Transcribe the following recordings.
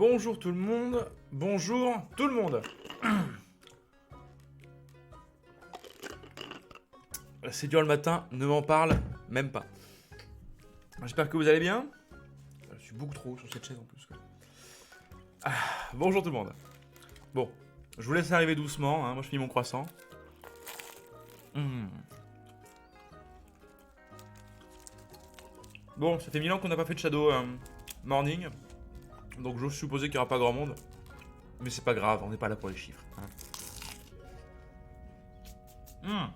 Bonjour tout le monde, bonjour tout le monde. C'est dur le matin, ne m'en parle même pas. J'espère que vous allez bien. Je suis beaucoup trop haut sur cette chaise en plus. Bonjour tout le monde. Bon, je vous laisse arriver doucement, hein. Moi je finis mon croissant. Bon, ça fait 1000 ans qu'on n'a pas fait de Shadow Morning. Donc j'ose supposer qu'il n'y aura pas grand monde. Mais c'est pas grave, on n'est pas là pour les chiffres. Hein.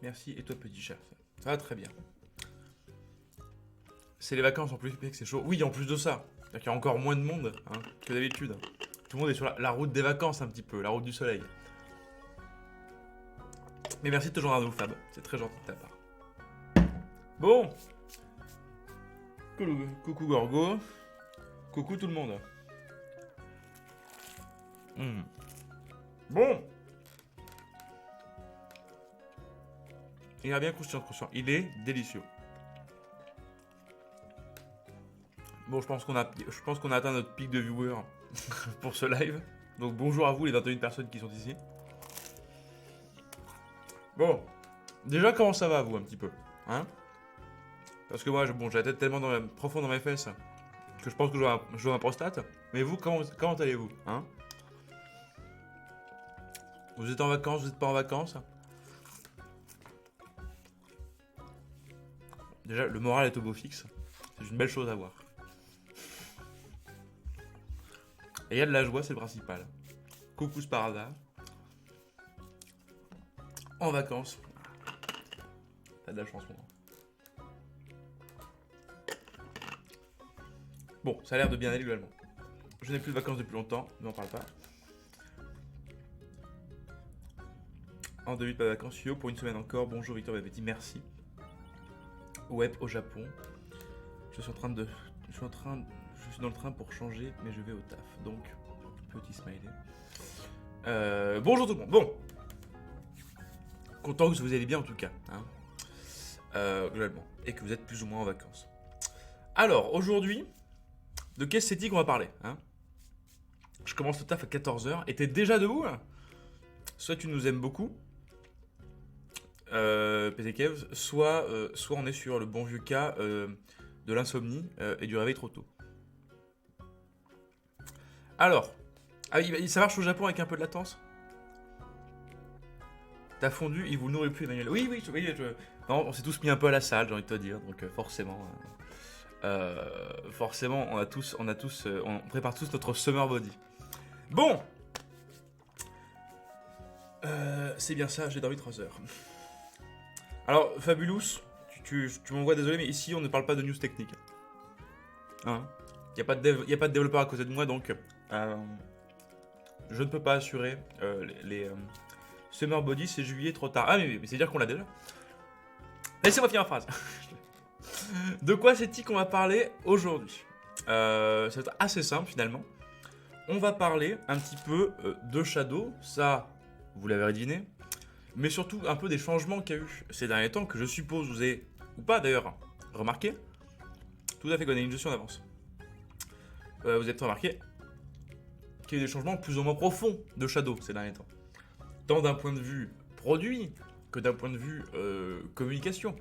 Merci, et toi petit chat. Ça va très bien. C'est les vacances en plus, que c'est chaud. Oui, en plus de ça, il y a encore moins de monde que d'habitude. Tout le monde est sur la route des vacances un petit peu, la route du soleil. Mais merci de te joindre à nous, Fab. C'est très gentil de ta part. Bon. Coucou Gorgo. Coucou tout le monde. Bon. Il a bien conscient. Il est délicieux. Bon, je pense qu'on a atteint notre pic de viewers pour ce live. Donc bonjour à vous les 21 personnes qui sont ici. Bon, déjà comment ça va vous un petit peu, hein? Parce que moi, j'ai la tête tellement profond dans mes fesses que je pense que je dois ma prostate. Mais vous, comment allez-vous, hein? Vous êtes en vacances, vous n'êtes pas en vacances? Déjà, le moral est au beau fixe. C'est une belle chose à voir. Et il y a de la joie, c'est le principal. Coucou Sparada. En vacances. T'as de la chance, moi. Bon, ça a l'air de bien aller globalement. Je n'ai plus de vacances depuis longtemps, ne m'en parle pas. En 2000, pas de vacances, Yo, pour une semaine encore. Bonjour Victor m'avait dit merci. Web au Japon. Je suis dans le train pour changer, mais je vais au taf. Donc, petit smiley. Bonjour tout le monde. Bon. Content que vous allez bien en tout cas. Globalement. Et que vous êtes plus ou moins en vacances. Alors, aujourd'hui, de quelle esthétique on va parler, Je commence le taf à 14h. Et t'es déjà debout là? Soit tu nous aimes beaucoup, PTKev, soit on est sur le bon vieux cas de l'insomnie et du réveil trop tôt. Alors, ça marche au Japon avec un peu de latence? T'as fondu, il vous nourrit plus, Emmanuel. Oui, non, on s'est tous mis un peu à la salle, j'ai envie de te dire, donc forcément, on prépare tous notre summer body. Bon, c'est bien ça, j'ai dormi 3 heures. Alors, Fabulous, tu m'envoies désolé, mais ici on ne parle pas de news technique. Il n'y a pas de développeur à côté de moi, donc je ne peux pas assurer les Summer Body, c'est juillet, trop tard. Ah, mais c'est dire qu'on l'a déjà. Laissez-moi finir ma phrase. De quoi c'est-il qu'on va parler aujourd'hui? C'est assez simple finalement. On va parler un petit peu de Shadow, ça, vous l'avez deviné. Mais surtout un peu des changements qu'il y a eu ces derniers temps, que je suppose vous avez, ou pas d'ailleurs, remarqué. Tout à fait, qu'on a une gestion d'avance. Vous avez peut-être remarqué qu'il y a eu des changements plus ou moins profonds de Shadow ces derniers temps. Tant d'un point de vue produit que d'un point de vue communication.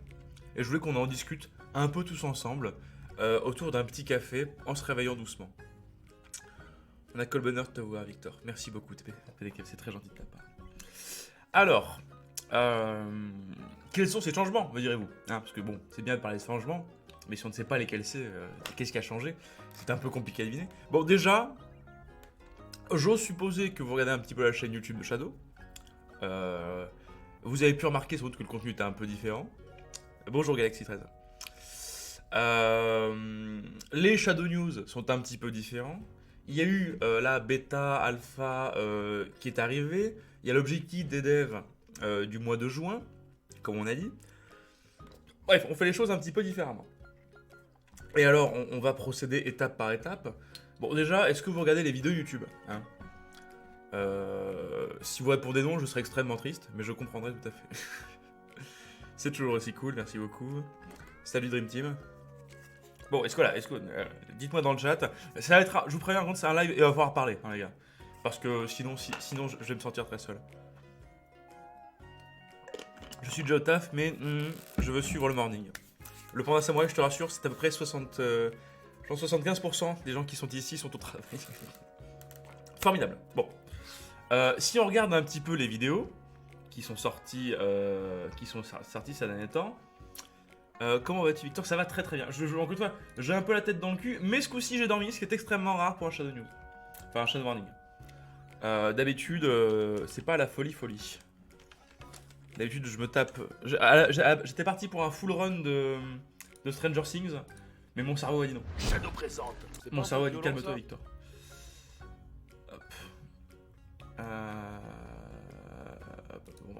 Et je voulais qu'on en discute un peu tous ensemble autour d'un petit café en se réveillant doucement. On a que le bonheur de te voir, Victor. Merci beaucoup, PDK, c'est très gentil de ta part. Alors, quels sont ces changements, me direz-vous, parce que bon, c'est bien de parler de changements, mais si on ne sait pas lesquels c'est, qu'est-ce qui a changé, c'est un peu compliqué à deviner. Bon, déjà, j'ose supposer que vous regardez un petit peu la chaîne YouTube de Shadow. Vous avez pu remarquer sans doute que le contenu était un peu différent. Bonjour Galaxy 13. Les Shadow News sont un petit peu différents. Il y a eu la bêta, alpha qui est arrivée. Il y a l'objectif des devs du mois de juin, comme on a dit. Bref, on fait les choses un petit peu différemment. Et alors, on va procéder étape par étape. Bon, déjà, est-ce que vous regardez les vidéos YouTube, Si vous répondez non, je serai extrêmement triste, mais je comprendrai tout à fait. C'est toujours aussi cool, merci beaucoup. Salut Dream Team. Bon, est-ce que dites-moi dans le chat. Ça va être, je vous préviens, contre c'est un live et on va pouvoir parler, hein, les gars. Parce que sinon je vais me sentir très seul. Je suis déjà au taf, mais je veux suivre le morning. Le Panda Samouraï, je te rassure, c'est à peu près 75% des gens qui sont ici sont au travail. Formidable. Bon. Si on regarde un petit peu les vidéos qui sont sorties ces derniers temps, comment vas-tu, Victor? Ça va très très bien. Encore une fois, j'ai un peu la tête dans le cul, mais ce coup-ci j'ai dormi, ce qui est extrêmement rare pour un Shadow News. Enfin, un Shadow Morning. D'habitude, c'est pas la folie. D'habitude, je me tape. J'étais parti pour un full run de Stranger Things, mais mon cerveau a dit non. Shadow présente. Mon cerveau a dit calme-toi, Victor. Hop.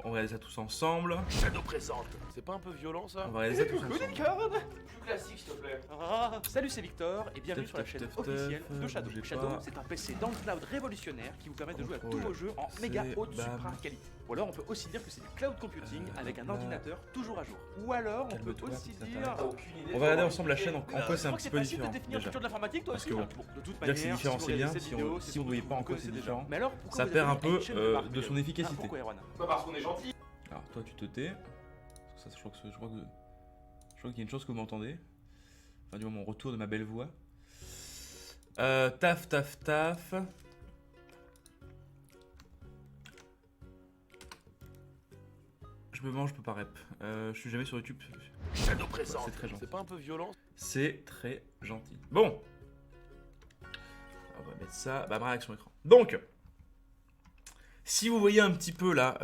On va regarder ça tous ensemble. Shadow présente. C'est pas un peu violent ça? On va regarder ça tous ensemble. Plus classique s'il te plaît. Salut, c'est Victor et bienvenue sur la chaîne officielle de Shadow. bougez Shadow, pas. c'est un PC dans le cloud révolutionnaire qui vous permet de jouer à tous Contrôle, vos jeux en C, méga haute bam. supra qualité. Ou alors on peut aussi dire que c'est du cloud computing avec un ordinateur toujours à jour. Ou alors on peut Calme-toi, aussi putain, dire. t'arrêtes. Aucune idée. On va regarder ensemble la chaîne, en quoi c'est Je un crois que petit c'est peu facile de différent définir le déjà. futur de l'informatique, toi Parce aussi. que bon, De toute dire que manière, c'est différent, si c'est vous bien, regardez cette vidéo, c'est si vous voyez pas en surtout quoi que c'est vous différent, connaissez déjà. Mais alors, pourquoi ça vous perd avez un peu une chaîne de marque, de son Miguel efficacité. Pourquoi Erwan? Pas parce qu'on est gentil. Alors toi tu te tais. Ça, je crois qu'il y a une chance que vous m'entendez. Enfin du moins mon retour de ma belle voix. Taf. Je me mange, je peux pas rep. Je suis jamais sur YouTube. Shadow présente. C'est très gentil. C'est pas un peu violent? C'est très gentil. Bon. On va mettre ça. Bah, ma réaction écran. Donc, si vous voyez un petit peu là,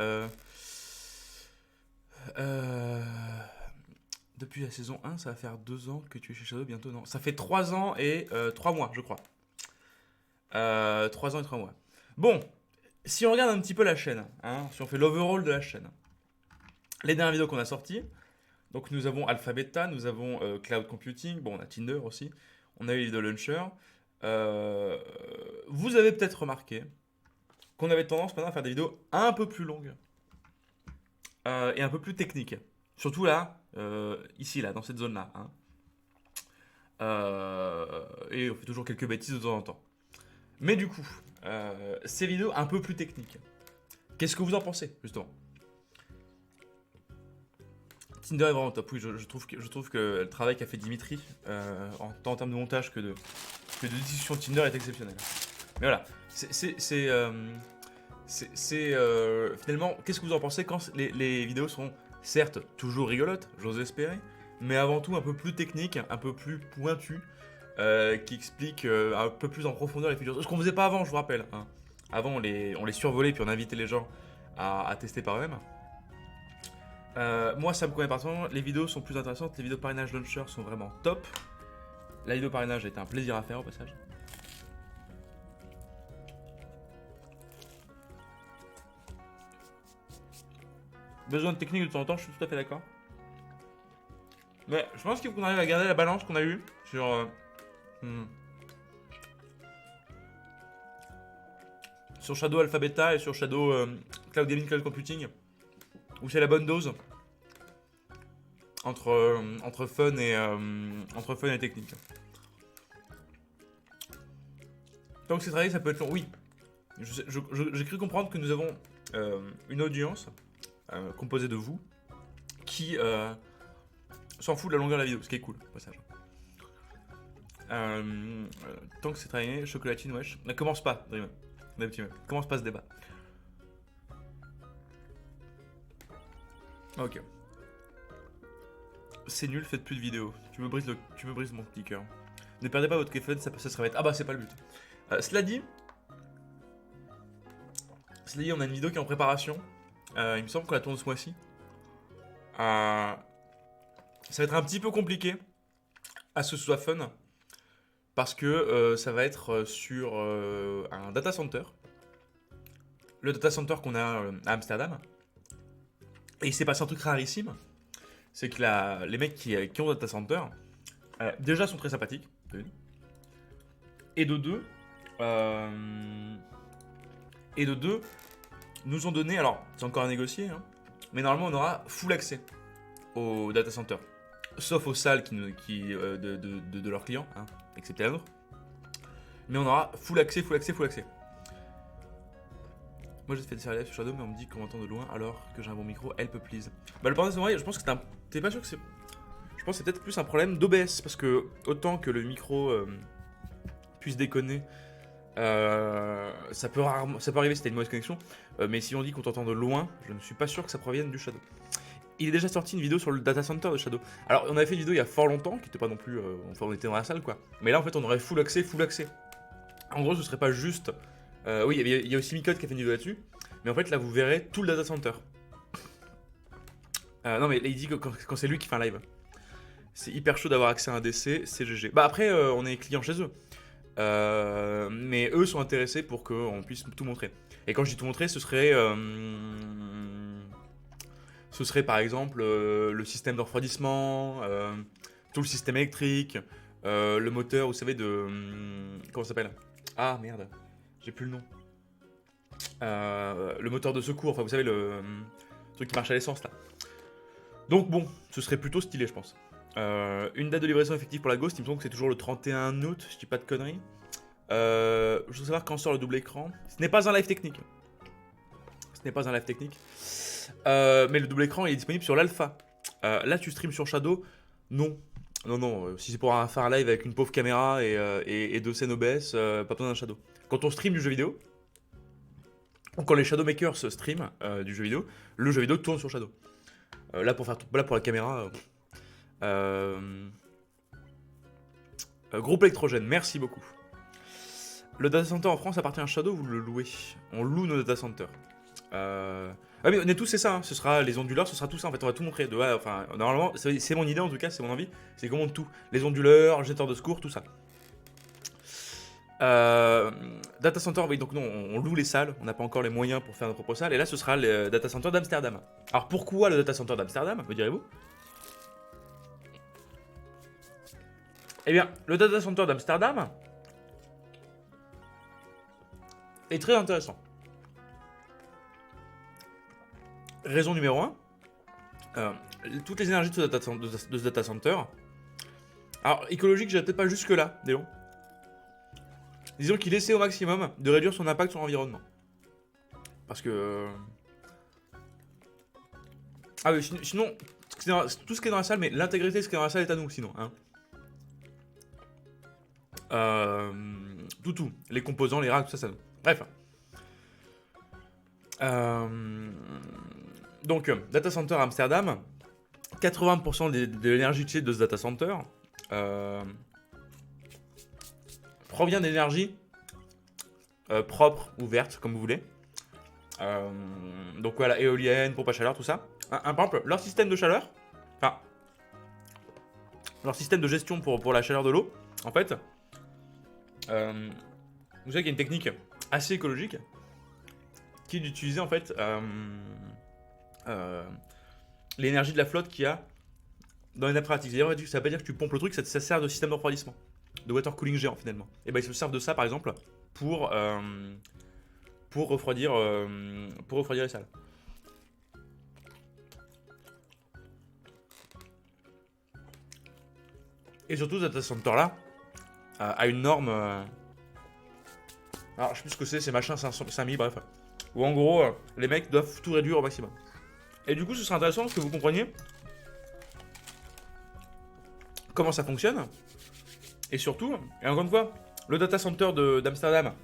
depuis la saison 1, ça va faire 2 ans que tu es chez Shadow bientôt, non? Ça fait 3 ans et 3 mois, je crois. 3 ans et 3 mois. Bon, si on regarde un petit peu la chaîne, hein, si on fait l'overall de la chaîne, les dernières vidéos qu'on a sorties, donc nous avons Alpha Beta, nous avons Cloud Computing, bon on a Tinder aussi, on a eu les vidéos Launcher. Vous avez peut-être remarqué qu'on avait tendance maintenant à faire des vidéos un peu plus longues et un peu plus techniques. Surtout là, ici, là, dans cette zone-là. Hein. Et on fait toujours quelques bêtises de temps en temps. Mais du coup, ces vidéos un peu plus techniques, qu'est-ce que vous en pensez, justement? Tinder est vraiment top. Oui, je trouve que le travail qu'a fait Dimitri, tant en termes de montage que de discussion Tinder est exceptionnel. Mais voilà, finalement, qu'est-ce que vous en pensez quand les vidéos sont certes toujours rigolotes, j'ose espérer, mais avant tout un peu plus techniques, un peu plus pointues, qui expliquent un peu plus en profondeur les features. Ce qu'on faisait pas avant, je vous rappelle. Hein. Avant, on les survolait puis on invitait les gens à tester par eux-mêmes. Moi, ça me convient parfaitement. Les vidéos sont plus intéressantes. Les vidéos parrainage launcher sont vraiment top. La vidéo parrainage a été un plaisir à faire au passage. Besoin de technique de temps en temps, je suis tout à fait d'accord. Mais je pense qu'il faut qu'on arrive à garder la balance qu'on a eue sur Shadow Alpha Beta et sur Shadow Cloud Gaming Cloud Computing, où c'est la bonne dose entre fun et technique. Tant que c'est travaillé, ça peut être long. Oui, j'ai cru comprendre que nous avons une audience composée de vous qui s'en fout de la longueur de la vidéo, ce qui est cool au passage. Tant que c'est travaillé, chocolatine, wesh. Ne commence pas, Dream. Commence pas ce débat. Ok. C'est nul, faites plus de vidéos. Tu me brises mon petit cœur. Ne perdez pas votre téléphone, ça sera bête. Ah bah c'est pas le but. Cela dit, on a une vidéo qui est en préparation. Il me semble qu'on la tourne ce mois-ci. Ça va être un petit peu compliqué à ce que ce soit fun. Parce que ça va être sur un data center. Le data center qu'on a à Amsterdam. Et il s'est passé un truc rarissime. C'est que les mecs qui ont le data center, déjà sont très sympathiques. Et de deux, nous ont donné, alors c'est encore à négocier, hein, mais normalement on aura full accès aux data centers. Sauf aux salles de leurs clients, hein, excepté la nôtre. Mais on aura full accès, full accès, full accès. Moi j'ai fait des live sur Shadow, mais on me dit qu'on m'entend de loin alors que j'ai un bon micro. Help please. Bah le problème c'est vrai, je pense que t'es pas sûr que c'est. Je pense que c'est peut-être plus un problème d'OBS parce que autant que le micro puisse déconner, ça peut arriver si t'as une mauvaise connexion. Mais si on dit qu'on t'entend de loin, je ne suis pas sûr que ça provienne du Shadow. Il est déjà sorti une vidéo sur le data center de Shadow. Alors on avait fait une vidéo il y a fort longtemps, qui était pas non plus, enfin on était dans la salle quoi. Mais là en fait on aurait full accès, full accès. En gros ce serait pas juste. Oui, il y a aussi Micode qui a fait une vidéo là-dessus. Mais en fait, là, vous verrez tout le data center. Non, mais là, il dit que quand c'est lui qui fait un live. C'est hyper chaud d'avoir accès à un DC, c'est GG. Bah après, on est client chez eux. Mais eux sont intéressés pour qu'on puisse tout montrer. Et quand je dis tout montrer, ce serait par exemple le système de refroidissement, tout le système électrique, le moteur, vous savez, comment ça s'appelle? Ah, merde. J'ai plus le nom. Le moteur de secours, enfin vous savez le truc qui marche à l'essence là. Donc bon, ce serait plutôt stylé je pense. Une date de livraison effective pour la Ghost, il me semble que c'est toujours le 31 août, je dis pas de conneries. Je veux savoir quand sort le double écran. Ce n'est pas un live technique. Ce n'est pas un live technique. Mais le double écran il est disponible sur l'alpha. Là tu streams sur Shadow? Non. Non, si c'est pour faire un live avec une pauvre caméra et deux scènes OBS, pas besoin d'un Shadow. Quand on stream du jeu vidéo, ou quand les Shadow Makers stream du jeu vidéo, le jeu vidéo tourne sur Shadow. Là pour la caméra. Groupe électrogène, merci beaucoup. Le data center en France appartient à Shadow, vous le louez? On loue nos data centers. Ouais, mais on est tous, c'est ça, hein. Ce sera les onduleurs, ce sera tout ça en fait, on va tout montrer. Enfin, normalement, c'est mon idée en tout cas, c'est mon envie, c'est qu'on montre tout. Les onduleurs, le jeteur de secours, tout ça. Data center, oui, donc non, on loue les salles, on n'a pas encore les moyens pour faire notre propre salle, et là ce sera le data center d'Amsterdam. Alors pourquoi le data center d'Amsterdam, me direz-vous? Eh bien, le data center d'Amsterdam est très intéressant. Raison numéro 1, toutes les énergies de ce data center. Alors, écologique, j'irai peut-être pas jusque-là, disons qu'il essaie au maximum de réduire son impact sur l'environnement. Parce que... Ah oui, sinon, tout ce qui est dans la salle, mais l'intégrité de ce qui est dans la salle est à nous, sinon. Hein. Tout. Les composants, les racks, tout ça, c'est à nous. Bref. Donc, data center Amsterdam, 80% de l'énergie utilisée de ce data center provient d'énergie propre ou verte, comme vous voulez. Donc voilà, éolienne, pompe à chaleur, tout ça. Par exemple, leur système de chaleur, enfin, leur système de gestion pour la chaleur de l'eau, en fait, vous savez qu'il y a une technique assez écologique qui est d'utiliser en fait l'énergie de la flotte qu'il y a dans les nappes phréatiques. C'est-à-dire, ça veut pas dire que tu pompes le truc, ça sert de système de refroidissement, de water cooling géant finalement. Et ben ils se servent de ça par exemple pour refroidir les salles. Et surtout, ce data center là a une norme. Alors, je sais plus ce que c'est machin 5000, bref. Où en gros, les mecs doivent tout réduire au maximum. Et du coup, ce serait intéressant que vous compreniez comment ça fonctionne. Et surtout, et encore une fois, le data center d'Amsterdam,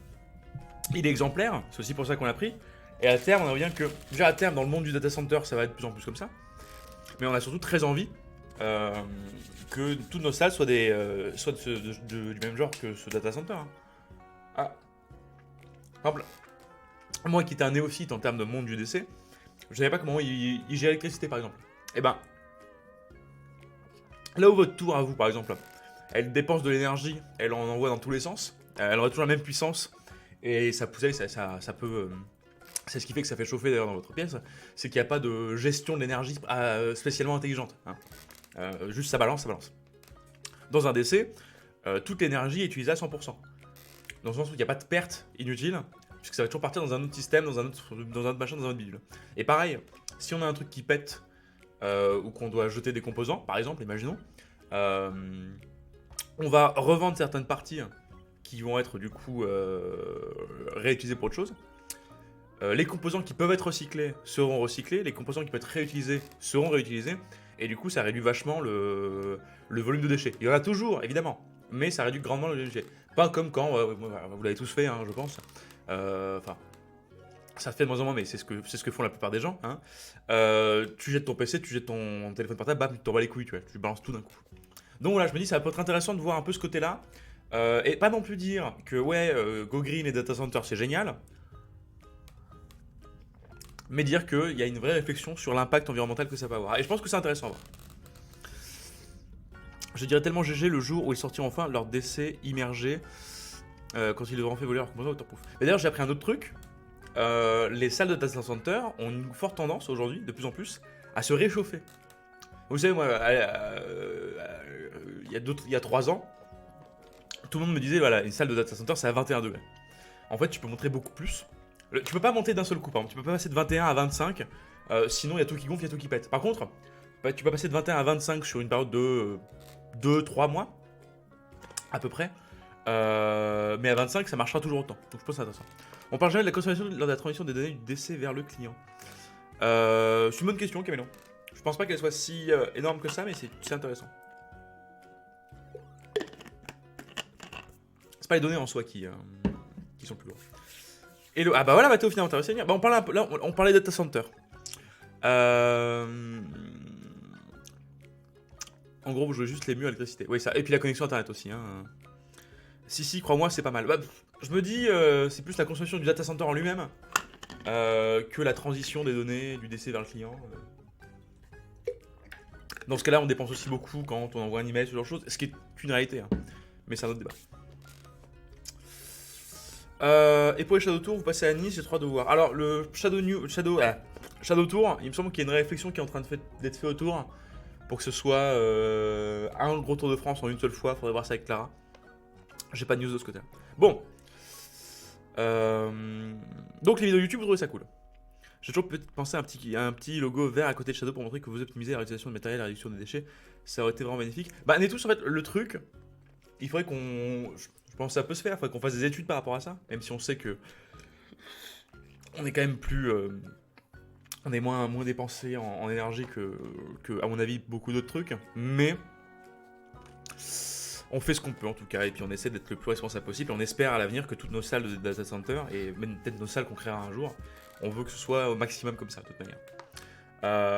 il est exemplaire. C'est aussi pour ça qu'on l'a pris. Et à terme, on revient que, déjà à terme, dans le monde du data center, ça va être de plus en plus comme ça. Mais on a surtout très envie que toutes nos salles soient du même genre que ce data center. Hein. Ah. Par exemple, moi qui étais un néophyte en termes de monde du DC, je savais pas comment il gère l'électricité par exemple. Et ben, là où votre tour à vous par exemple, elle dépense de l'énergie, elle en envoie dans tous les sens, elle aurait toujours la même puissance, et ça peut... C'est ce qui fait que ça fait chauffer d'ailleurs dans votre pièce, c'est qu'il n'y a pas de gestion de l'énergie spécialement intelligente. Hein. Juste ça balance. Dans un DC, toute l'énergie est utilisée à 100%. Dans le sens où il n'y a pas de perte inutile, puisque ça va toujours partir dans un autre système, dans un autre machin, dans un autre bidule. Et pareil, si on a un truc qui pète, ou qu'on doit jeter des composants, par exemple, imaginons. On va revendre certaines parties qui vont être du coup réutilisées pour autre chose. Les composants qui peuvent être recyclés seront recyclés, les composants qui peuvent être réutilisés seront réutilisés, et du coup ça réduit vachement le volume de déchets. Il y en a toujours, évidemment, mais ça réduit grandement le déchet. Pas comme quand, vous l'avez tous fait, hein, je pense, enfin, ça se fait de moins en moins, mais c'est ce que font la plupart des gens. Hein. Tu jettes ton PC, tu jettes ton téléphone portable, bam, tu t'envoies les couilles, tu balances tout d'un coup. Donc voilà, je me dis, ça peut être intéressant de voir un peu ce côté-là, et pas non plus dire que ouais, Go Green et Data Center c'est génial, mais dire qu'il y a une vraie réflexion sur l'impact environnemental que ça peut avoir. Et je pense que c'est intéressant à voir. Je dirais tellement GG le jour où ils sortiront enfin leur décès immergé quand ils devront faire voler leurs composants waterproof. Mais d'ailleurs, j'ai appris un autre truc. Les salles de data center ont une forte tendance aujourd'hui, de plus en plus, à se réchauffer. Vous savez, moi, il y a 3 ans, tout le monde me disait, voilà, une salle de data center, c'est à 21 degrés. En fait, tu peux montrer beaucoup plus. Tu peux pas monter d'un seul coup, par exemple. Tu peux pas passer de 21 à 25, sinon il y a tout qui gonfle, il y a tout qui pète. Par contre, tu peux passer de 21 à 25 sur une période de 2-3 mois, à peu près. Mais à 25, ça marchera toujours autant. Donc je pense que c'est intéressant. On parle jamais de la consommation lors de la transition des données du DC vers le client. C'est une bonne question, Camélon. Je pense pas qu'elle soit si énorme que ça, mais c'est intéressant. C'est pas les données en soi qui sont plus lourdes. Et ah bah voilà, Mathéo, finalement, t'as réussi à venir. Bah on parlait un peu, là, on parlait data center. En gros, vous jouez juste les murs à l'électricité. Oui, ça. Et puis la connexion internet aussi. Hein. Si, crois-moi, c'est pas mal. Bah, je me dis, c'est plus la construction du data center en lui-même que la transition des données du DC vers le client. Dans ce cas-là, on dépense aussi beaucoup quand on envoie un email, ce genre de choses, ce qui est une réalité. Hein. Mais c'est un autre débat. Et pour les Shadow Tour, vous passez à Nice, j'ai 3 devoirs. Alors, le Shadow Tour, il me semble qu'il y a une réflexion qui est en train d'être faite autour pour que ce soit un gros Tour de France en une seule fois. Faudrait voir ça avec Clara. J'ai pas de news de ce côté-là. Bon. Donc, les vidéos YouTube, vous trouvez ça cool. J'ai toujours peut-être pensé à un petit logo vert à côté de Shadow pour montrer que vous optimisez la réutilisation de matériel et la réduction des déchets. Ça aurait été vraiment magnifique. Bah, on est tous en fait le truc. Il faudrait qu'on. Je pense que ça peut se faire, il faudrait qu'on fasse des études par rapport à ça, même si on sait que on est quand même plus, on est moins dépensé en énergie que, à mon avis, beaucoup d'autres trucs, mais on fait ce qu'on peut en tout cas, et puis on essaie d'être le plus responsable possible, et on espère à l'avenir que toutes nos salles de data center, et même peut-être nos salles qu'on créera un jour, on veut que ce soit au maximum comme ça, de toute manière.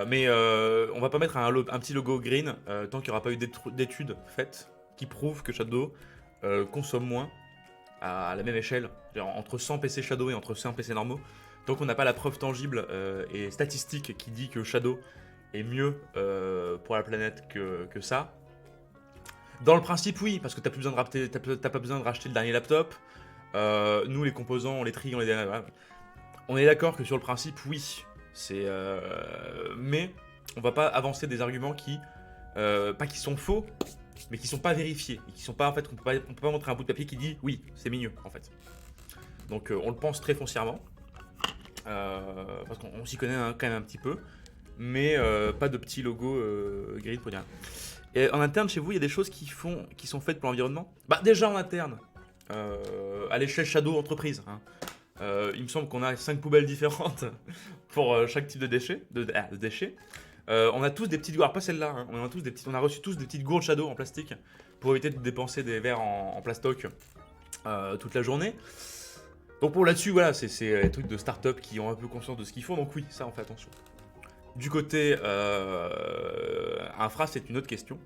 Mais on va pas mettre un petit logo green tant qu'il n'y aura pas eu d'études faites qui prouvent que Shadow consomme moins à la même échelle, entre 100 PC Shadow et entre 100 PC normaux. Donc on n'a pas la preuve tangible et statistique qui dit que Shadow est mieux pour la planète que ça. Dans le principe, oui, parce que t'as pas besoin de racheter le dernier laptop. Nous, les composants, on les trie, on est d'accord que sur le principe, oui. Mais on va pas avancer des arguments qui, pas qui sont faux, mais qui sont pas vérifiés, et qui sont pas en fait, on peut pas montrer un bout de papier qui dit oui, c'est mieux en fait. Donc on le pense très foncièrement, parce qu'on s'y connaît quand même un petit peu, mais pas de petit logo green pour dire. Et en interne chez vous, il y a des choses qui sont faites pour l'environnement. Bah déjà en interne, à l'échelle Shadow entreprise. Hein. Il me semble qu'on a 5 poubelles différentes pour chaque type de déchets. On a tous des petites gourdes, pas celle-là, hein. On a reçu tous des petites gourdes Shadow en plastique pour éviter de dépenser des verres en plastoc toute la journée. Donc pour là-dessus, voilà, c'est les trucs de start-up qui ont un peu conscience de ce qu'ils font, donc oui, ça on fait attention. Du côté infra, c'est une autre question.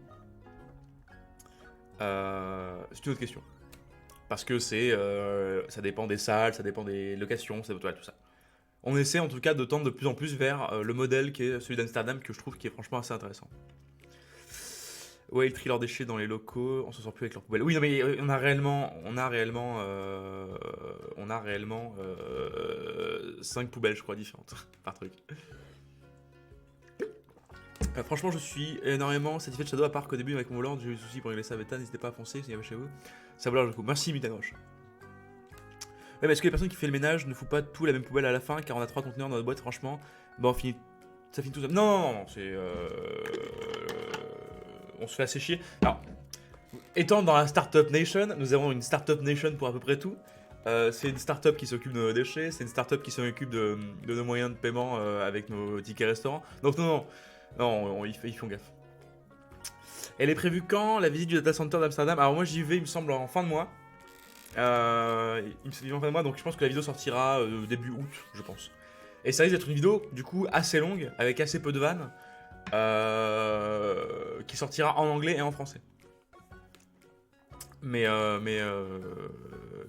Parce que ça dépend des salles, ça dépend des locations, ça dépend tout ça. On essaie en tout cas de tendre de plus en plus vers le modèle qui est celui d'Amsterdam, que je trouve qui est franchement assez intéressant. Ouais, ils trient leurs déchets dans les locaux, on se sort plus avec leurs poubelles. Oui, non, mais on a réellement 5 poubelles, je crois, différentes par truc. Franchement, je suis énormément satisfait de Shadow, à part qu'au début, avec mon volant, j'ai eu des soucis pour régler ça bêta. N'hésitez pas à foncer s'il y avait chez vous. Ça vaut le coup. Merci, Mitanoche. Ouais, mais est-ce que les personnes qui font le ménage ne foutent pas tout la même poubelle à la fin, car on a 3 conteneurs dans notre boîte, franchement, bah on finit Ça finit tout seul. Non, c'est... On se fait assez chier. Alors, étant dans la Startup Nation, nous avons une Startup Nation pour à peu près tout. C'est une startup qui s'occupe de nos déchets, c'est une startup qui s'occupe de nos moyens de paiement avec nos tickets restaurants. Donc non, ils font gaffe. Elle est prévue quand, la visite du data center d'Amsterdam? Alors moi j'y vais, il me semble, en fin de mois. Donc je pense que la vidéo sortira début août, je pense. Et ça risque d'être une vidéo, du coup, assez longue, avec assez peu de vannes, qui sortira en anglais et en français. Mais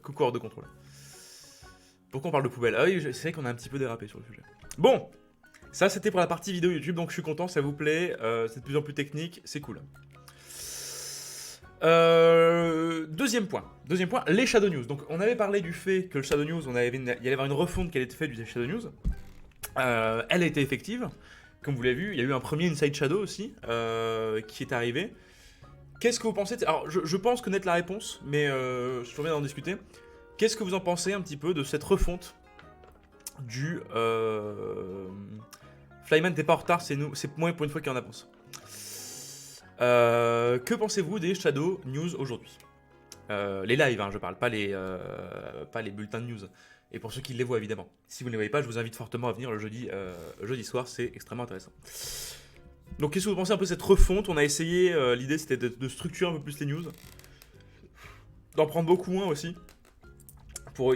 coucou hors de contrôle. Pourquoi on parle de poubelle? Ah oui, c'est vrai qu'on a un petit peu dérapé sur le sujet. Bon, ça c'était pour la partie vidéo YouTube, donc je suis content, ça vous plaît, c'est de plus en plus technique, c'est cool. Deuxième point, les Shadow News. Donc on avait parlé du fait que le Shadow News, il allait y avoir une refonte qui allait être faite du Shadow News. Elle a été effective, comme vous l'avez vu, il y a eu un premier Inside Shadow aussi, qui est arrivé. Qu'est-ce que vous pensez Alors, je pense connaître la réponse, mais je suis bien d'en discuter. Qu'est-ce que vous en pensez un petit peu de cette refonte du... Flyman, t'es pas en retard, c'est moi pour une fois qui en avance. Que pensez-vous des Shadow News aujourd'hui? Les lives, hein, je parle, pas les bulletins de news. Et pour ceux qui les voient, évidemment. Si vous ne les voyez pas, je vous invite fortement à venir le jeudi soir, c'est extrêmement intéressant. Donc qu'est-ce que vous pensez un peu de cette refonte? On a essayé, l'idée c'était de structurer un peu plus les news, d'en prendre beaucoup moins aussi,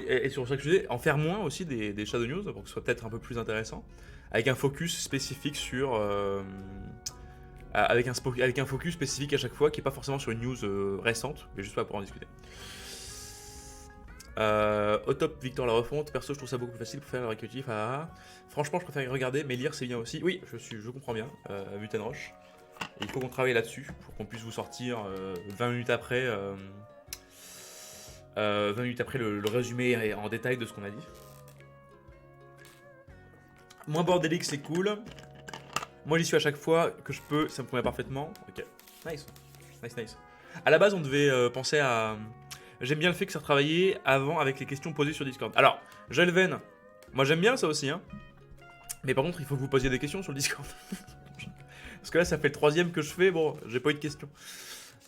et sur chaque sujet, en faire moins aussi des Shadow News, pour que ce soit peut-être un peu plus intéressant, avec un focus spécifique sur... avec un focus spécifique à chaque fois, qui n'est pas forcément sur une news récente, mais juste pour en discuter. Au top, Victor la refonte. Perso, je trouve ça beaucoup plus facile pour faire le récapitulatif. Franchement, je préfère regarder, mais lire c'est bien aussi. Oui, je comprends bien. Mutant Roche. Et il faut qu'on travaille là-dessus pour qu'on puisse vous sortir 20 minutes après, le résumé en détail de ce qu'on a dit. Moins bordélique, c'est cool. Moi, j'y suis à chaque fois que je peux. Ça me convient parfaitement. Ok. Nice. À la base, on devait penser à. J'aime bien le fait que ça retravaillait avant avec les questions posées sur Discord. Alors, Jelven, moi j'aime bien ça aussi, hein. Mais par contre, il faut que vous posiez des questions sur le Discord. Parce que là, ça fait le 3e que je fais, bon, j'ai pas eu de questions.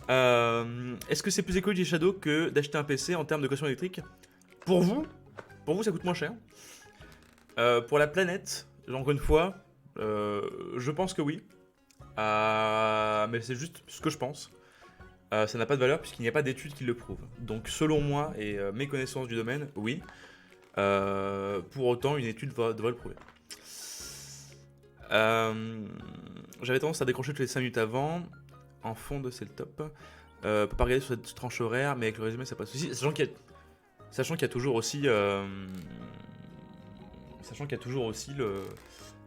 Est-ce que c'est plus écologique Shadow que d'acheter un PC en termes de caution électrique? Pour vous, ça coûte moins cher. Pour la planète, encore une fois, je pense que oui. Mais c'est juste ce que je pense. Ça n'a pas de valeur puisqu'il n'y a pas d'études qui le prouvent. Donc selon moi et mes connaissances du domaine, oui. Pour autant, une étude devrait le prouver. J'avais tendance à décrocher toutes les 5 minutes avant. En fond de c'est le top. Peut pas regarder sur cette tranche horaire, mais avec le résumé ça passe aussi. Sachant qu'il y a toujours aussi le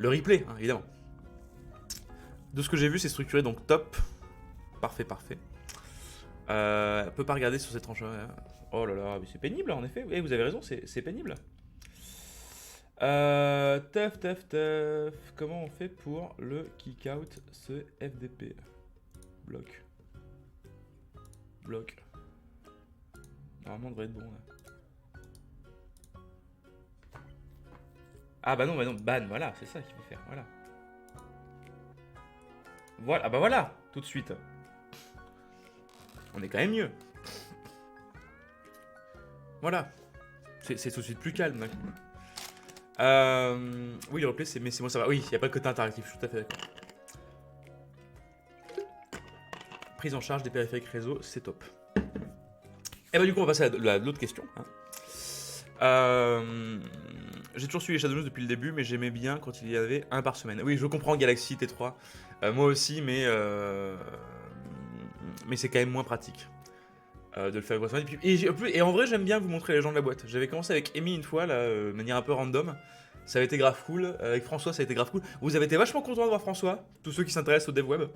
replay, hein, évidemment. De ce que j'ai vu, c'est structuré donc top. Parfait. Peut pas regarder sur cette tranche horaire. Oh là là, mais c'est pénible en effet. Oui, vous avez raison, c'est pénible. Teuf. Comment on fait pour le kick out ce FDP? Bloc. Normalement, on devrait être bon là. Ah bah non, ban, voilà, c'est ça qu'il faut faire, voilà. Voilà, ah bah voilà, tout de suite. On est quand même mieux. Voilà. C'est tout de suite plus calme d'un coup. Oui, le replay, mais c'est moi ça va. Oui, il n'y a pas de côté interactif, je suis tout à fait d'accord. Prise en charge des périphériques réseau, c'est top. Et bah du coup, on va passer à l'autre question. J'ai toujours suivi les Shadow News depuis le début, mais j'aimais bien quand il y avait un par semaine. Oui, je comprends Galaxy T3. Moi aussi, mais c'est quand même moins pratique de le faire une fois semaine. Et en vrai, j'aime bien vous montrer les gens de la boîte. J'avais commencé avec Amy une fois, là, de manière un peu random. Ça avait été grave cool. Avec François, ça a été grave cool. Vous avez été vachement content de voir François, tous ceux qui s'intéressent au dev web.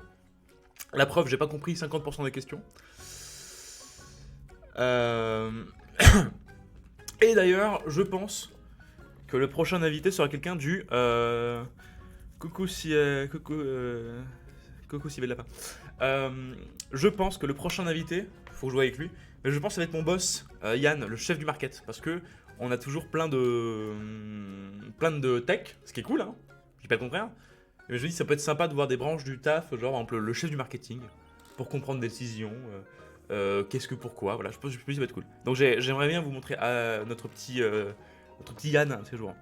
La preuve, j'ai pas compris 50% des questions. Et d'ailleurs, je pense que le prochain invité sera quelqu'un du... Coucou Civet de Lapin. Je pense que le prochain invité, faut jouer avec lui, mais je pense que ça va être mon boss, Yann, le chef du market, parce que on a toujours plein de tech, ce qui est cool, hein, je dis pas le contraire, Mais je me dis, ça peut être sympa de voir des branches du taf, genre par exemple le chef du marketing, pour comprendre des décisions, qu'est-ce que pourquoi, voilà, je pense que ça va être cool. Donc j'aimerais bien vous montrer notre petit Yann un de ces jours.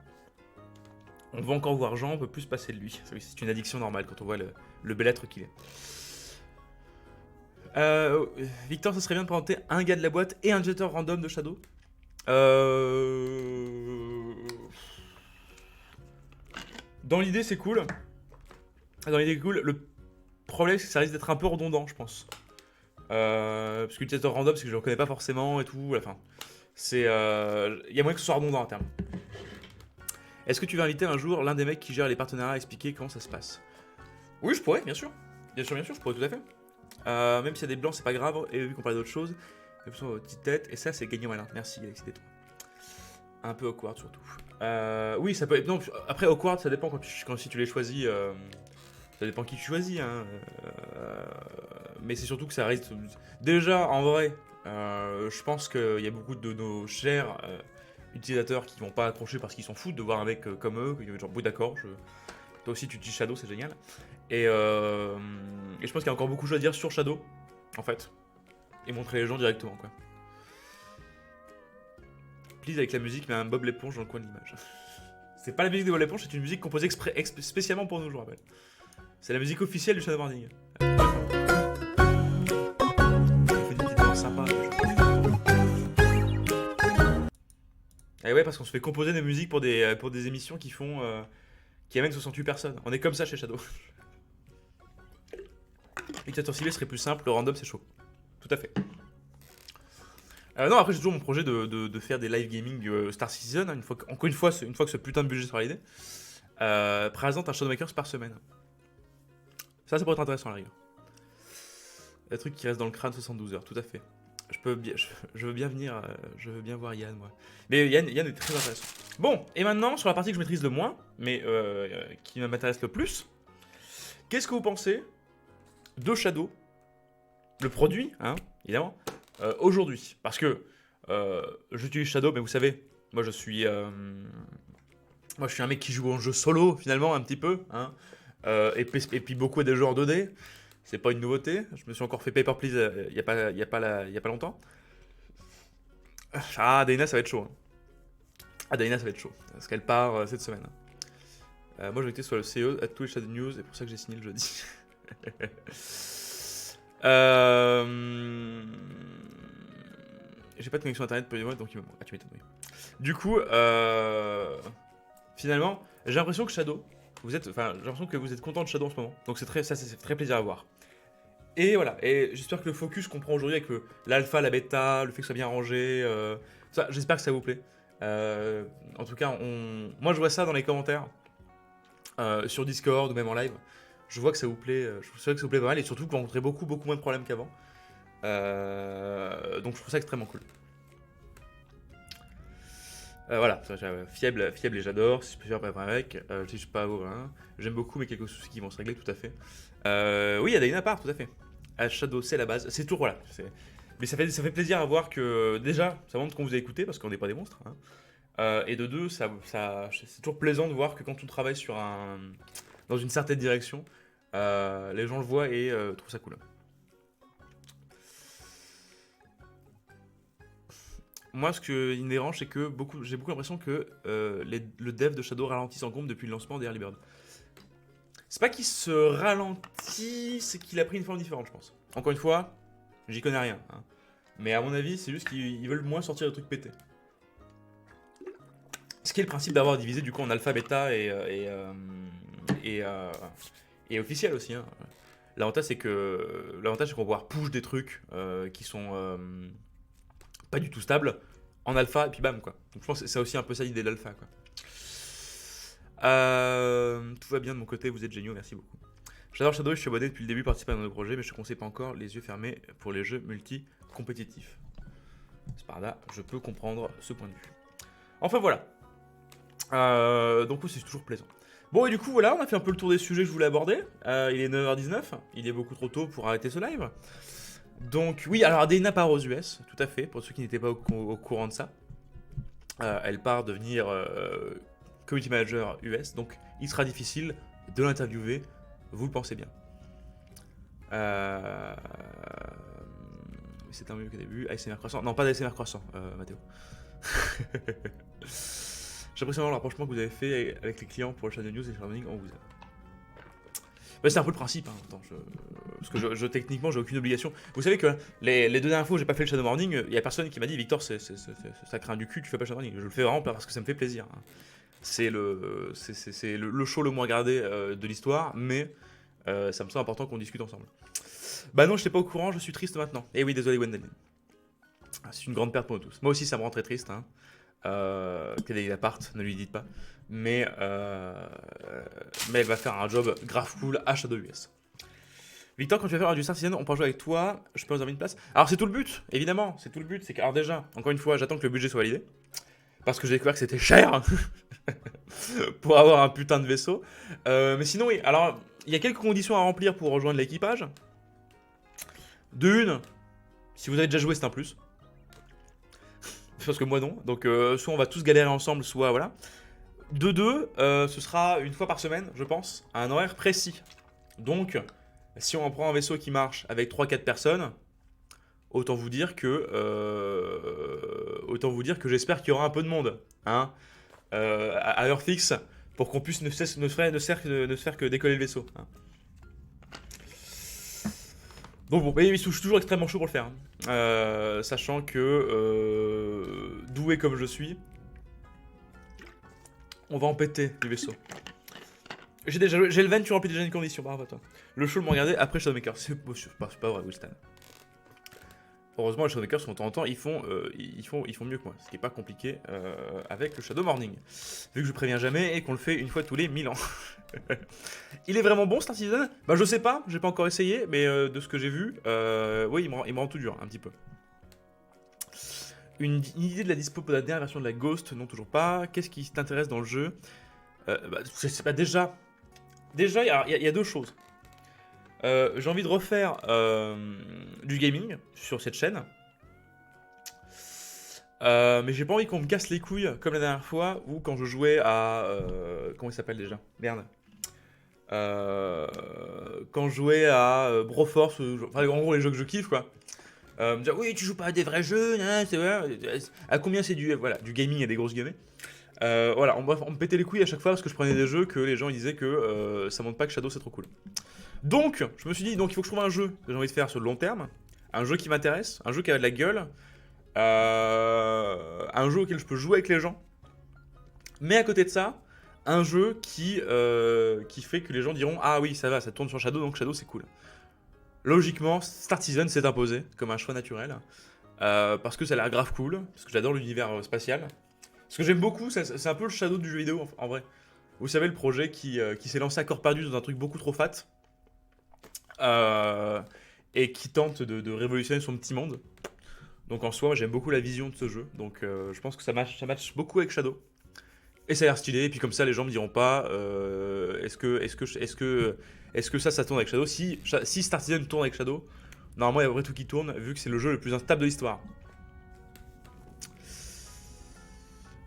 On va encore voir Jean, on peut plus se passer de lui. C'est une addiction normale quand on voit le bel être qu'il est. Victor, ça serait bien de présenter un gars de la boîte et un jetter random de Shadow. Dans l'idée, c'est cool. Le problème, c'est que ça risque d'être un peu redondant, je pense. Parce que le jetter random, c'est que je le reconnais pas forcément et tout. Enfin, il y a moyen que ce soit redondant à terme. Est-ce que tu vas inviter un jour l'un des mecs qui gère les partenariats à expliquer comment ça se passe? Oui, je pourrais, bien sûr. Bien sûr, je pourrais tout à fait. Même s'il y a des blancs, c'est pas grave. Et vu qu'on parlait d'autre chose, petite tête. Et ça, c'est gagnant malin. Merci, Galaxy Détron. Un peu awkward surtout. Oui, ça peut être. Non, après, awkward, ça dépend si tu les choisis. Ça dépend qui tu choisis. Hein. Mais c'est surtout que ça risque. Déjà, en vrai, je pense qu'il y a beaucoup de nos chers utilisateurs qui vont pas accrocher parce qu'ils s'en foutent de voir un mec comme eux. Genre, oui, d'accord, toi aussi tu utilises Shadow, c'est génial. Et je pense qu'il y a encore beaucoup de choses à dire sur Shadow, en fait. Et montrer les gens directement, quoi. Please avec la musique, mais un Bob l'éponge dans le coin de l'image. C'est pas la musique de Bob l'éponge, c'est une musique composée spécialement pour nous, je vous rappelle. C'est la musique officielle du Shadow Morning. Il fait une petite danse sympa. Et ouais, parce qu'on se fait composer des musiques pour des émissions qui amènent 68 personnes. On est comme ça chez Shadow. Dictateur ciblé serait plus simple, le random c'est chaud. Tout à fait. Non, après j'ai toujours mon projet de faire des live gaming Star Citizen, hein, une fois que ce putain de budget sera validé. Présente un Shadowmakers par semaine. Ça pourrait être intéressant à la rigueur. Un truc qui reste dans le crâne 72 heures, tout à fait. Je veux bien venir, je veux bien voir Yann, moi. Mais Yann est très intéressant. Bon, et maintenant, sur la partie que je maîtrise le moins, mais qui m'intéresse le plus, qu'est-ce que vous pensez de Shadow, le produit, hein, évidemment, aujourd'hui? Parce que j'utilise Shadow, mais vous savez, moi je suis un mec qui joue en jeu solo, finalement, un petit peu, hein, et puis beaucoup à des jeux en 2D. C'est pas une nouveauté. Je me suis encore fait Paper Please il y a pas longtemps. Ah, Dana, ça va être chaud. Hein. Dana, ça va être chaud. Parce qu'elle part cette semaine. Moi, j'ai été sur le CEO à tous les Shadow News, et pour ça que j'ai signé le jeudi. J'ai pas de connexion internet pour les mois, donc il me manque. Ah, tu m'étonnes, oui. Du coup, finalement, j'ai l'impression que Shadow. J'ai l'impression que vous êtes content de Shadow en ce moment. Donc c'est très plaisir à voir. Et voilà, et j'espère que le focus qu'on prend aujourd'hui avec l'alpha, la bêta, le fait que ce soit bien rangé, j'espère que ça vous plaît. En tout cas, moi je vois ça dans les commentaires, sur Discord ou même en live. Je vois que ça vous plaît, pas mal, et surtout que vous rencontrez beaucoup moins de problèmes qu'avant. Donc je trouve ça extrêmement cool. Voilà, fiable et j'adore, si je peux faire pas avec, je suis pas hein. J'aime beaucoup mais quelques soucis qui vont se régler tout à fait. Oui, il y a Dana part, tout à fait. Shadow, c'est la base, c'est tout, voilà. Mais ça fait plaisir à voir que, déjà, ça montre qu'on vous a écouté, parce qu'on n'est pas des monstres, hein. Et de deux, c'est toujours plaisant de voir que quand on travaille dans une certaine direction, les gens le voient et trouvent ça cool. Moi, ce qui me dérange, c'est que j'ai beaucoup l'impression que le dev de Shadow ralentit en compte depuis le lancement des Early Bird. C'est pas qu'il se ralentit, c'est qu'il a pris une forme différente, je pense. Encore une fois, j'y connais rien. Hein. Mais à mon avis, c'est juste qu'ils veulent moins sortir de trucs pétés. Ce qui est le principe d'avoir divisé du coup en alpha, bêta et officiel aussi. Hein. L'avantage, c'est qu'on va pouvoir push des trucs qui sont pas du tout stables en alpha et puis bam, quoi. Donc je pense que c'est aussi un peu ça l'idée de l'alpha, quoi. Tout va bien de mon côté, vous êtes géniaux, merci beaucoup. J'adore Shadow, je suis abonné depuis le début, participe à nos projets, mais je ne conseille pas encore les yeux fermés pour les jeux multi-compétitifs. C'est par là, je peux comprendre ce point de vue. Enfin voilà. Donc oui, c'est toujours plaisant. Bon, et du coup, voilà, on a fait un peu le tour des sujets que je voulais aborder. Il est 9h19, il est beaucoup trop tôt pour arrêter ce live. Donc oui, alors Adena part aux US, tout à fait, pour ceux qui n'étaient pas au courant de ça. Elle part devenir community manager US, donc il sera difficile de l'interviewer, vous le pensez bien. C'est un mieux qu'au début. ASMR croissant. Non, pas d'ASMR croissant, Mathéo. J'apprécie vraiment le rapprochement que vous avez fait avec les clients pour le Shadow News et Shadow Morning. On vous aime. Bah, c'est un peu le principe. Hein. Attends, parce que techniquement, j'ai aucune obligation. Vous savez que les 2 dernières fois où j'ai pas fait le Shadow Morning, il y a personne qui m'a dit Victor, ça craint du cul, tu fais pas le Shadow Morning. Je le fais vraiment parce que ça me fait plaisir. Hein. C'est le show le moins regardé de l'histoire, mais ça me semble important qu'on discute ensemble. Bah non, je n'étais pas au courant, je suis triste maintenant. Eh oui, désolé Wendelin. C'est une grande perte pour nous tous. Moi aussi, ça me rend très triste. Hein. Qu'elle ait l'appart, ne lui dites pas. Mais elle va faire un job grave cool à Shadow US. Victor, quand tu vas faire du Star Citizen, on peut jouer avec toi, je peux réserver une place. Alors c'est tout le but, évidemment, c'est tout le but. C'est que, alors déjà, encore une fois, j'attends que le budget soit validé. Parce que j'ai découvert que c'était cher pour avoir un putain de vaisseau. Mais sinon, oui, alors, il y a quelques conditions à remplir pour rejoindre l'équipage. De une, si vous avez déjà joué, c'est un plus. Parce que moi non. Donc, soit on va tous galérer ensemble, soit voilà. De deux, ce sera une fois par semaine, je pense, à un horaire précis. Donc, si on prend un vaisseau qui marche avec 3-4 personnes, autant vous dire que j'espère qu'il y aura un peu de monde, hein, à heure fixe, pour qu'on puisse ne se faire que décoller le vaisseau. Hein. Donc bon, mais je suis toujours extrêmement chaud pour le faire, hein. Sachant que doué comme je suis, on va en péter du vaisseau. J'ai le van, tu remplis déjà une condition, bravo à toi. Le show le m'a regardé après Shadowmaker. C'est pas vrai, Wilstan. Heureusement, les Shadowmakers, de temps en temps, ils font mieux que moi. Ce qui est pas compliqué avec le Shadow Morning. Vu que je préviens jamais et qu'on le fait une fois tous les 1000 ans. Il est vraiment bon, Star Citizen? Bah, je sais pas, j'ai pas encore essayé, mais de ce que j'ai vu, oui, il me rend tout dur, un petit peu. Une idée de la dispo pour la dernière version de la Ghost? Non, toujours pas. Qu'est-ce qui t'intéresse dans le jeu? Je sais pas, déjà, il y a deux choses. J'ai envie de refaire du gaming sur cette chaîne. Mais j'ai pas envie qu'on me casse les couilles comme la dernière fois ou quand je jouais à... comment il s'appelle déjà? Merde. Quand je jouais à Broforce, enfin en gros les jeux que je kiffe quoi. Me dire oui tu joues pas à des vrais jeux, c'est vrai. À combien c'est du gaming et des grosses guillemets. Voilà, on me pétait les couilles à chaque fois parce que je prenais des jeux que les gens ils disaient que ça montre pas que Shadow c'est trop cool. Donc, je me suis dit, donc il faut que je trouve un jeu que j'ai envie de faire sur le long terme, un jeu qui m'intéresse, un jeu qui a de la gueule, un jeu auquel je peux jouer avec les gens, mais à côté de ça, un jeu qui fait que les gens diront ah oui ça va, ça tourne sur Shadow donc Shadow c'est cool. Logiquement, Star Citizen s'est imposé comme un choix naturel parce que ça a l'air grave cool, parce que j'adore l'univers spatial. Ce que j'aime beaucoup, c'est un peu le Shadow du jeu vidéo en vrai. Vous savez, le projet qui s'est lancé à corps perdu dans un truc beaucoup trop fat. Et qui tente de révolutionner son petit monde. Donc en soi, j'aime beaucoup la vision de ce jeu. Donc je pense que ça match beaucoup avec Shadow. Et ça a l'air stylé. Et puis comme ça, les gens me diront pas est-ce que ça tourne avec Shadow. Si Star Citizen tourne avec Shadow, normalement il y a à peu près tout qui tourne, vu que c'est le jeu le plus instable de l'histoire.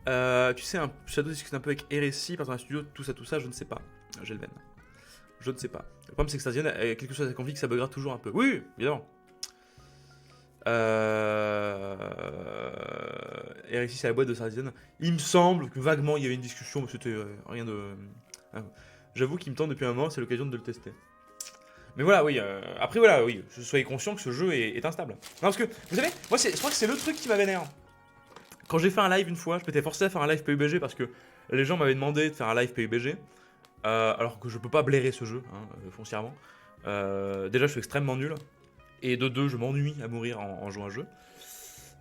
Tu sais, un Shadow discute un peu avec RSI, par un studio, tout ça, je ne sais pas. J'ai le ven. Je ne sais pas. Le problème, c'est que Star Citizen a quelque chose à config, ça buggera toujours un peu. Oui, évidemment. RSI, c'est la boîte de Star Citizen. Il me semble que vaguement, il y avait une discussion, mais c'était rien de... J'avoue qu'il me tente depuis un moment, c'est l'occasion de le tester. Mais voilà, oui. Après, voilà, oui. Soyez conscient que ce jeu est instable. Non, parce que, vous savez, moi, je crois que c'est le truc qui m'a vénère. Quand j'ai fait un live une fois, je m'étais forcé à faire un live PUBG parce que les gens m'avaient demandé de faire un live PUBG. Alors que je peux pas blairer ce jeu, hein, foncièrement. Déjà, je suis extrêmement nul. Et de deux, je m'ennuie à mourir en jouant à un jeu.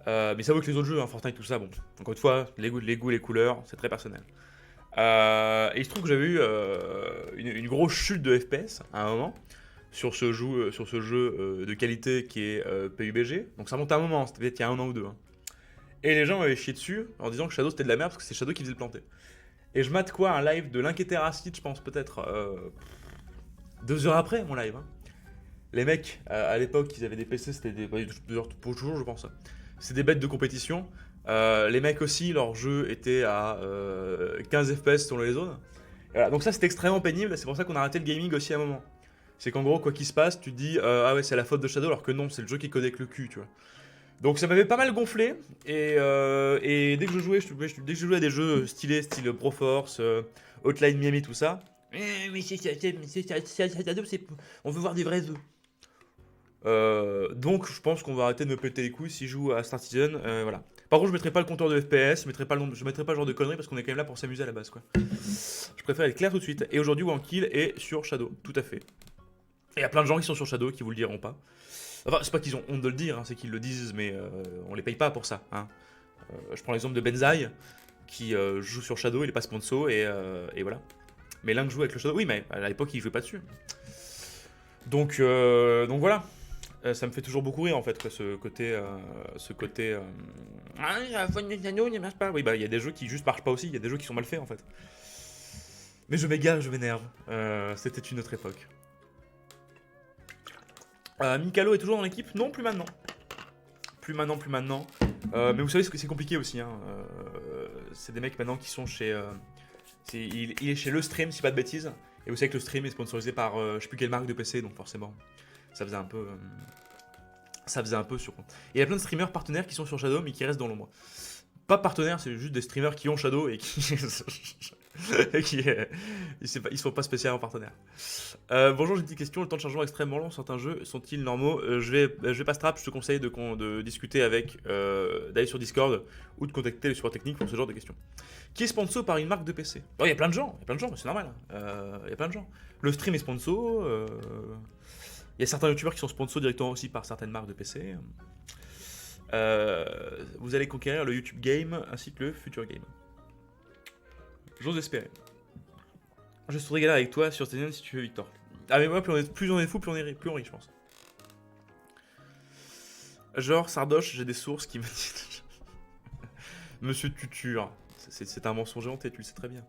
Mais ça vaut que les autres jeux, hein, Fortnite, tout ça, bon. Encore une fois, les goûts, les couleurs, c'est très personnel. Et il se trouve que j'avais eu une grosse chute de FPS à un moment sur ce jeu de qualité qui est PUBG. Donc ça monte à un moment, c'était peut-être il y a un an ou deux. Hein. Et les gens m'avaient chié dessus en disant que Shadow c'était de la merde parce que c'est Shadow qui faisait le planter. Et je mate quoi, un live de l'Inquéteracide, je pense peut-être 2 heures après mon live. Hein. Les mecs, à l'époque, ils avaient des PC, c'était pour toujours je pense. C'est des bêtes de compétition. Les mecs aussi, leur jeu était à 15 FPS selon les zones. Voilà, donc ça c'est extrêmement pénible, c'est pour ça qu'on a arrêté le gaming aussi à un moment. C'est qu'en gros, quoi qu'il se passe, tu te dis ah ouais, c'est la faute de Shadow, alors que non, c'est le jeu qui est codé avec le cul, tu vois. Donc ça m'avait pas mal gonflé, et dès que je jouais, dès que je jouais à des jeux stylés, style Broforce, Hotline Miami, tout ça, mais on veut voir des vrais œufs. Donc je pense qu'on va arrêter de me péter les couilles si je joue à Star Citizen, voilà. Par contre, je mettrai pas le compteur de FPS, je mettrai pas ce genre de conneries parce qu'on est quand même là pour s'amuser à la base, quoi. Je préfère être clair tout de suite. Et aujourd'hui, Wankill est sur Shadow, tout à fait. Et il y a plein de gens qui sont sur Shadow qui vous le diront pas. Enfin, c'est pas qu'ils ont honte de le dire, hein, c'est qu'ils le disent, mais on les paye pas pour ça. Hein. Je prends l'exemple de Benzaï, qui joue sur Shadow, il est pas sponsor, et voilà. Mais l'un joue avec le Shadow, oui, mais à l'époque, il jouait pas dessus. Donc voilà. Ça me fait toujours beaucoup rire en fait, quoi, ce côté. Ah, la faune de Nano ne marche pas. Oui, bah il y a des jeux qui juste marchent pas aussi, il y a des jeux qui sont mal faits en fait. Mais je m'égare, je m'énerve. C'était une autre époque. Mikalo est toujours dans l'équipe? Non, plus maintenant. Plus maintenant. Mais vous savez ce que c'est compliqué aussi. Hein. C'est des mecs maintenant qui sont chez. Il est chez Le Stream, si pas de bêtises. Et vous savez que Le Stream est sponsorisé par je sais plus quelle marque de PC, donc forcément. Ça faisait un peu sur. Et il y a plein de streamers partenaires qui sont sur Shadow mais qui restent dans l'ombre. Pas partenaires, c'est juste des streamers qui ont Shadow et qui. Ils sont pas spécialement partenaires. Bonjour, j'ai une petite question. Le temps de chargement extrêmement long, certains jeux sont-ils normaux? Je vais pas strap, je te conseille de discuter avec. D'aller sur Discord ou de contacter les supports techniques pour ce genre de questions. Qui est sponsor par une marque de PC? Il y a plein de gens, mais c'est normal. Il y a plein de gens. Le stream est sponsor. Il y a certains youtubeurs qui sont sponsors directement aussi par certaines marques de PC. Vous allez conquérir le YouTube Game ainsi que le Future Game. J'ose espérer. Je serai régaler avec toi sur Stadia si tu veux, Victor. Ah mais moi, plus on est fou, plus on rit, je pense. Genre, Sardoche, j'ai des sources qui me disent... Monsieur Tuture, c'est un mensonge hanté, tu le sais très bien.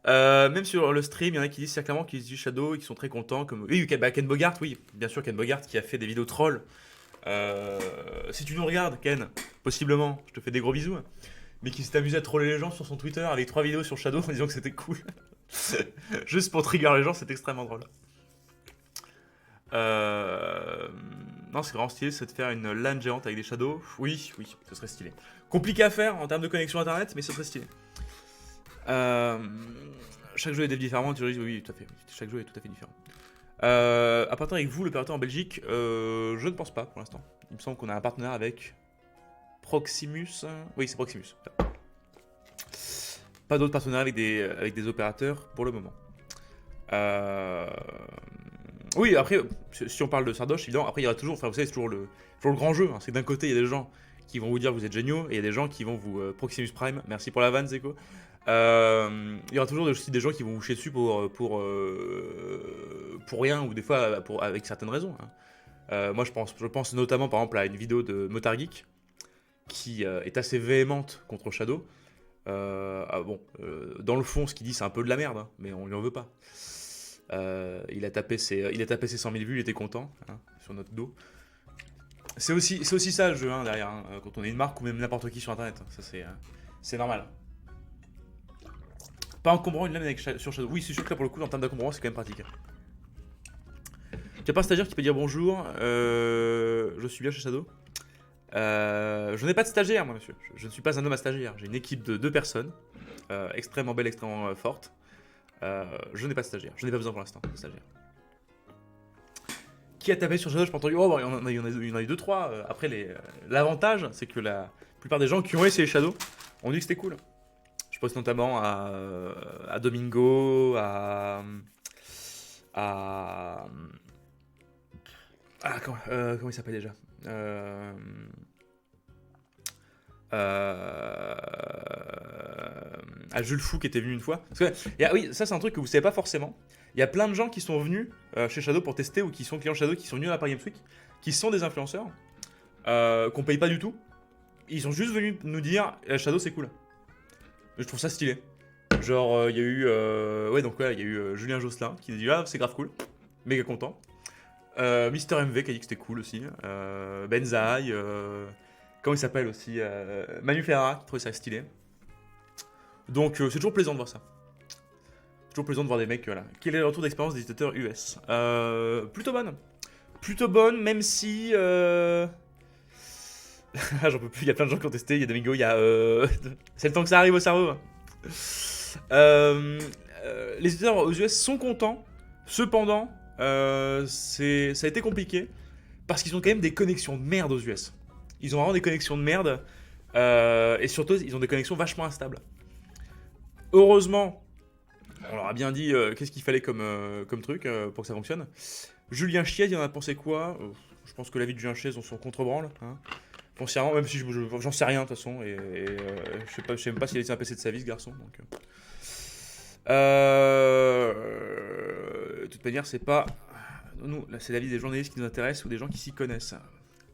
Même sur le stream, il y en a qui disent clairement qu'ils utilisent Shadow et qui sont très contents. Comme... Oui, Ken Bogart, oui, bien sûr, Ken Bogart qui a fait des vidéos trolls. Si tu nous regardes, Ken, possiblement, je te fais des gros bisous. Mais qui s'est amusé à troller les gens sur son Twitter avec 3 vidéos sur Shadow en disant que c'était cool. Juste pour trigger les gens, c'est extrêmement drôle. Non, c'est vraiment stylé, c'est de faire une LAN géante avec des Shadows. Oui, ce serait stylé. Compliqué à faire en termes de connexion internet, mais ce serait stylé. Chaque jeu est différemment, tu dis oui, tout à fait. Chaque jeu est tout à fait différent. À partir avec vous, l'opérateur en Belgique, je ne pense pas pour l'instant. Il me semble qu'on a un partenaire avec Proximus. Oui, c'est Proximus. Pas d'autres partenaires avec des opérateurs pour le moment. Oui, après, si on parle de Sardoche, évidemment, après il y aura toujours, enfin vous savez, c'est toujours le grand jeu. Hein, c'est que d'un côté, il y a des gens qui vont vous dire que vous êtes géniaux, et il y a des gens qui vont vous Proximus Prime. Merci pour la vanne, Zeko. Il y aura toujours aussi des gens qui vont vous chier dessus pour rien, ou des fois avec certaines raisons. Hein. Moi, je pense notamment, par exemple, à une vidéo de Motard Geek qui est assez véhémente contre Shadow. Dans le fond, ce qu'il dit, c'est un peu de la merde, hein, mais on lui en veut pas. Il a tapé ses 100 000 vues, il était content, hein, sur notre dos. C'est aussi ça le jeu, hein, derrière, hein, quand on est une marque ou même n'importe qui sur internet. Ça, c'est normal. Pas encombrant une lame sur Shadow. Oui, c'est sûr que là, pour le coup, en termes d'encombrement, c'est quand même pratique. Tu n'as pas un stagiaire qui peut dire bonjour, je suis bien chez Shadow. Je n'ai pas de stagiaire, moi, monsieur. Je ne suis pas un homme à stagiaire. J'ai une équipe de 2 personnes, extrêmement belle, extrêmement forte. Je n'ai pas de stagiaire. Je n'ai pas besoin pour l'instant de stagiaire. Qui a tapé sur Shadow? Je peux entendu. Oh, bah, il y en a eu 2-3. Après, l'avantage, c'est que la plupart des gens qui ont essayé Shadow ont dit que c'était cool. Je pense notamment à Domingo, comment il s'appelle déjà? À Jules Fou qui était venu une fois. Parce que, oui, ça c'est un truc que vous savez pas forcément. Il y a plein de gens qui sont venus chez Shadow pour tester ou qui sont clients Shadow, qui sont venus à la Paris Games Week, qui sont des influenceurs, qu'on paye pas du tout. Ils sont juste venus nous dire Shadow c'est cool. Je trouve ça stylé. Genre, il y a eu. Il y a eu Julien Josselin qui a dit c'est grave cool. Méga content. Mister MV qui a dit que c'était cool aussi. Benzaï. Comment il s'appelle aussi Manu Ferrara qui trouvait ça stylé. Donc, c'est toujours plaisant de voir ça. Toujours plaisant de voir des mecs, voilà. Quel est le retour d'expérience des utilisateurs US? Plutôt bonne. Plutôt bonne, même si... Ah, j'en peux plus, il y a plein de gens qui ont testé, il y a Domingo, il y a... C'est le temps que ça arrive au cerveau. Hein. Les utilisateurs aux US sont contents, cependant, ça a été compliqué, parce qu'ils ont quand même des connexions de merde aux US. Ils ont vraiment des connexions de merde, et surtout, ils ont des connexions vachement instables. Heureusement, on leur a bien dit qu'est-ce qu'il fallait comme truc pour que ça fonctionne. Julien Chiez, il en a pensé quoi? Je pense que l'avis de Julien Chiez, on s'en contrebranle. Hein. Foncièrement, même si j'en sais rien de toute façon, et je sais même pas s'il a laissé un PC de sa vie ce garçon. Donc, de toute manière, c'est pas nous, là, c'est l'avis des journalistes qui nous intéressent ou des gens qui s'y connaissent,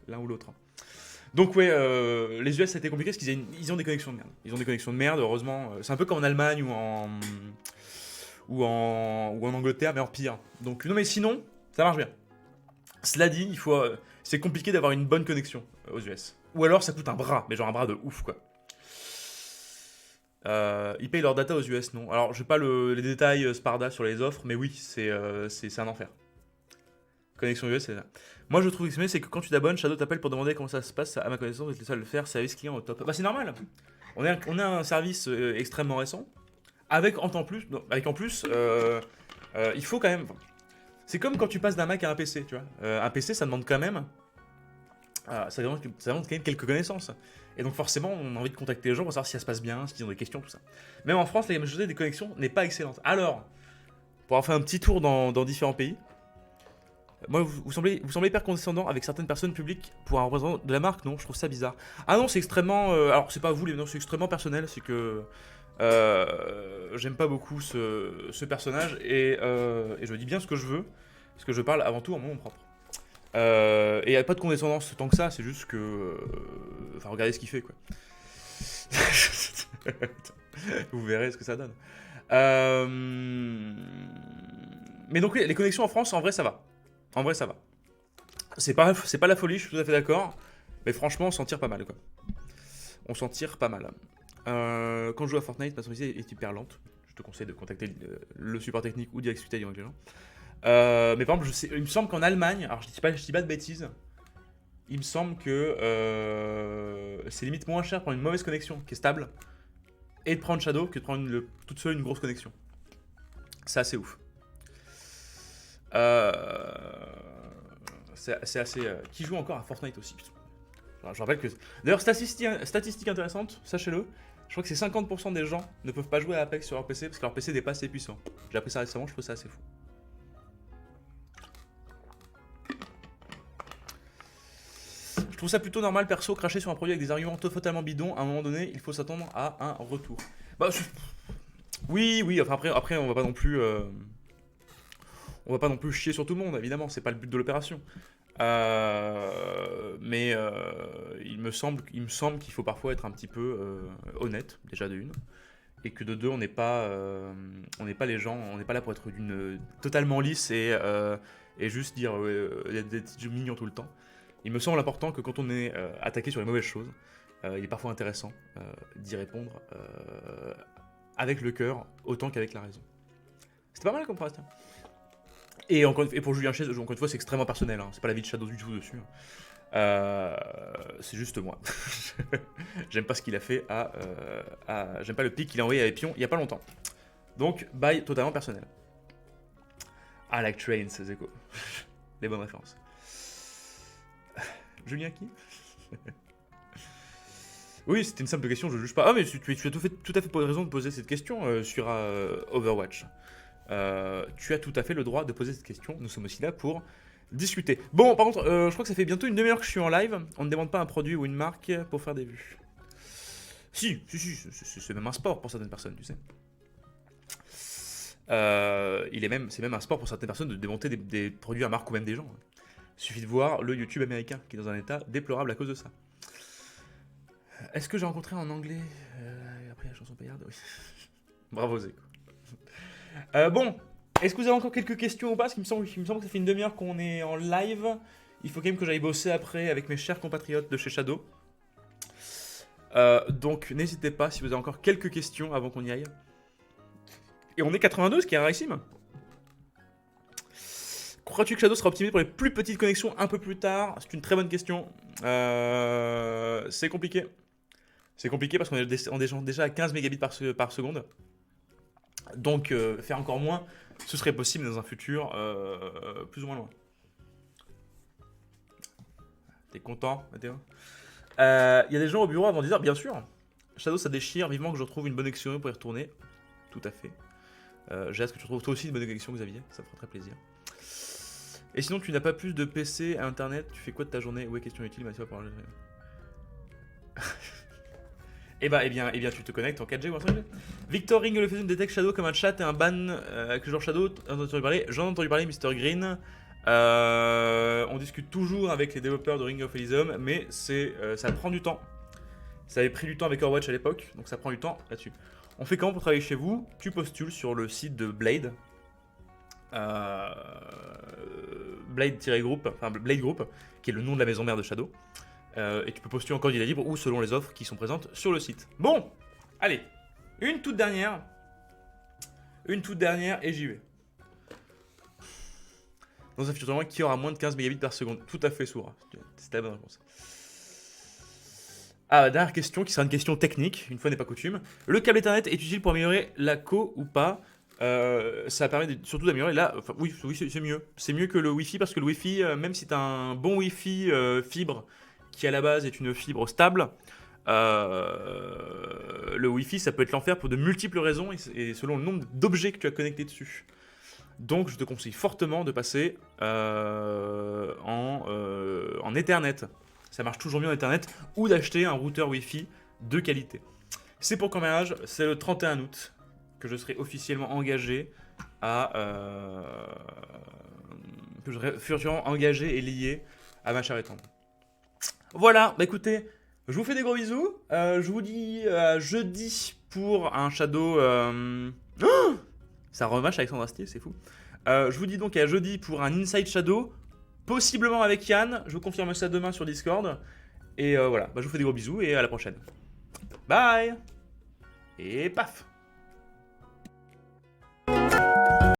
l'un ou l'autre. Donc ouais, les US ça a été compliqué parce qu'ils ont des connexions de merde. Ils ont des connexions de merde, heureusement. C'est un peu comme en Allemagne ou en Angleterre, mais en pire. Donc non mais sinon, ça marche bien. Cela dit, c'est compliqué d'avoir une bonne connexion aux US. Ou alors ça coûte un bras, mais genre un bras de ouf quoi. Ils payent leurs data aux US, non. Alors je n'ai pas les détails Sparda sur les offres, mais oui, c'est un enfer. Connexion US, c'est ça. Moi je trouve que c'est que quand tu t'abonnes, Shadow t'appelle pour demander comment ça se passe. À ma connaissance, vous êtes le seul à le faire, service client au top. Bah c'est normal. On a un service extrêmement récent, avec en plus, il faut quand même... C'est comme quand tu passes d'un Mac à un PC, tu vois. Un PC, ça demande quand même... ça demande quand même quelques connaissances. Et donc forcément, on a envie de contacter les gens pour savoir si ça se passe bien, s'ils ont des questions, tout ça. Même en France, la majorité des connexions n'est pas excellente. Alors, pour avoir fait un petit tour dans différents pays, moi, vous semblez hyper condescendant avec certaines personnes publiques pour un représentant de la marque, non? Je trouve ça bizarre. Ah non, c'est extrêmement... alors, c'est pas vous, non, c'est extrêmement personnel, c'est que... j'aime pas beaucoup ce personnage, et je dis bien ce que je veux, parce que je parle avant tout en mon nom propre. Et il n'y a pas de condescendance tant que ça, c'est juste que... Enfin, regardez ce qu'il fait, quoi. Vous verrez ce que ça donne. Mais donc, les connexions en France, en vrai, ça va. En vrai, ça va. C'est pas la folie, je suis tout à fait d'accord. Mais franchement, on s'en tire pas mal, quoi. On s'en tire pas mal. Quand je joue à Fortnite, ma sensibilité est hyper lente. Je te conseille de contacter le support technique ou d'y discuter avec les gens. Mais par exemple, il me semble qu'en Allemagne, alors je dis pas de bêtises, il me semble que c'est limite moins cher de prendre une mauvaise connexion qui est stable et de prendre Shadow que de prendre toute seule une grosse connexion. C'est assez ouf. C'est assez... Qui joue encore à Fortnite aussi, putain. Je rappelle que... D'ailleurs, statistique intéressante, sachez-le, je crois que c'est 50% des gens ne peuvent pas jouer à Apex sur leur PC parce que leur PC n'est pas assez puissant. J'ai appris ça récemment, je trouve ça assez fou. Je trouve ça plutôt normal, perso, cracher sur un produit avec des arguments totalement bidons. À un moment donné, il faut s'attendre à un retour. Bah, oui, enfin après on va pas non plus... On va pas non plus chier sur tout le monde, évidemment, c'est pas le but de l'opération. Mais il me semble qu'il faut parfois être un petit peu honnête, déjà de une, et que de deux, on n'est pas les gens, on n'est pas là pour être totalement lisse et juste dire des petits jeux mignons tout le temps. Il me semble important que quand on est attaqué sur les mauvaises choses, il est parfois intéressant d'y répondre avec le cœur autant qu'avec la raison. C'était pas mal comme phrase, tiens. Et pour Julien Chiez, encore une fois, c'est extrêmement personnel. Hein. C'est pas la vie de Shadow du tout dessus. C'est juste moi. J'aime pas ce qu'il a fait j'aime pas le pic qu'il a envoyé à Epion il y a pas longtemps. Donc, bye, totalement personnel. I like trains, c'est écho. Les bonnes références. Julien qui? Oui, c'était une simple question, je juge pas. Ah, mais tu as tout à fait raison de poser cette question sur Overwatch. Tu as tout à fait le droit de poser cette question. Nous sommes aussi là pour discuter. Bon, par contre, je crois que ça fait bientôt une demi-heure que je suis en live. On ne demande pas un produit ou une marque pour faire des vues. Si, c'est même un sport pour certaines personnes, tu sais. C'est même un sport pour certaines personnes de démonter des produits à marque ou même des gens. Il suffit de voir le YouTube américain qui est dans un état déplorable à cause de ça. Est-ce que j'ai rencontré en anglais après la chanson paillarde? Oui. Bravo Zeko. Bon, est-ce que vous avez encore quelques questions ou pas? Parce qu'il me semble que ça fait une demi-heure qu'on est en live. Il faut quand même que j'aille bosser après avec mes chers compatriotes de chez Shadow. Donc n'hésitez pas si vous avez encore quelques questions avant qu'on y aille. Et on est 82, ce qui est rarissime. Crois-tu que Shadow sera optimisé pour les plus petites connexions un peu plus tard? C'est une très bonne question. C'est compliqué. C'est compliqué parce qu'on est déjà à 15 mégabits par seconde. Donc faire encore moins, ce serait possible dans un futur plus ou moins loin. T'es content, Mathéo? Il y a des gens au bureau avant 10h, bien sûr. Shadow, ça déchire. Vivement que je retrouve une bonne connexion pour y retourner. Tout à fait. J'ai hâte que tu retrouves toi aussi une bonne connexion, Xavier. Ça me fera très plaisir. Et sinon, tu n'as pas plus de PC à internet. Tu fais quoi de ta journée? Ouais, question utile, Mathieu. Eh bien, tu te connectes en 4G ou en 5G. Victor Ring le fait détecte Shadow comme un chat et un ban que genre Shadow. J'en ai entendu parler, Mr. Green. On discute toujours avec les développeurs de Ring of Elysium, mais ça prend du temps. Ça avait pris du temps avec Overwatch à l'époque, donc ça prend du temps là-dessus. On fait comment pour travailler chez vous? Tu postules sur le site de Blade. Blade-Group, enfin Blade Group, qui est le nom de la maison mère de Shadow. Et tu peux postuler en candidat libre ou selon les offres qui sont présentes sur le site. Bon, allez, une toute dernière et j'y vais. Dans un futur tournoi qui aura moins de 15 mégabits par seconde. Tout à fait, Soura. C'est la bonne réponse. Ah, dernière question, qui sera une question technique, une fois n'est pas coutume. Le câble Ethernet est utile pour améliorer la co ou pas? Ça permet surtout d'améliorer là. Enfin, oui, c'est mieux. C'est mieux que le Wi-Fi parce que le Wi-Fi, même si tu as un bon Wi-Fi fibre qui à la base est une fibre stable, le Wi-Fi ça peut être l'enfer pour de multiples raisons et selon le nombre d'objets que tu as connectés dessus. Donc je te conseille fortement de passer en Ethernet. Ça marche toujours mieux en Ethernet ou d'acheter un routeur Wi-Fi de qualité. C'est pour quand mariage, c'est le 31 août que je serai officiellement engagé que je serai futurement engagé et lié à ma chère et tendre. Voilà, bah écoutez, je vous fais des gros bisous. Je vous dis à jeudi pour un Shadow. Ça rematch Alexandre Astier, c'est fou. Je vous dis donc à jeudi pour un Inside Shadow, possiblement avec Yann. Je vous confirme ça demain sur Discord. Et voilà, bah je vous fais des gros bisous et à la prochaine. Bye. Et paf.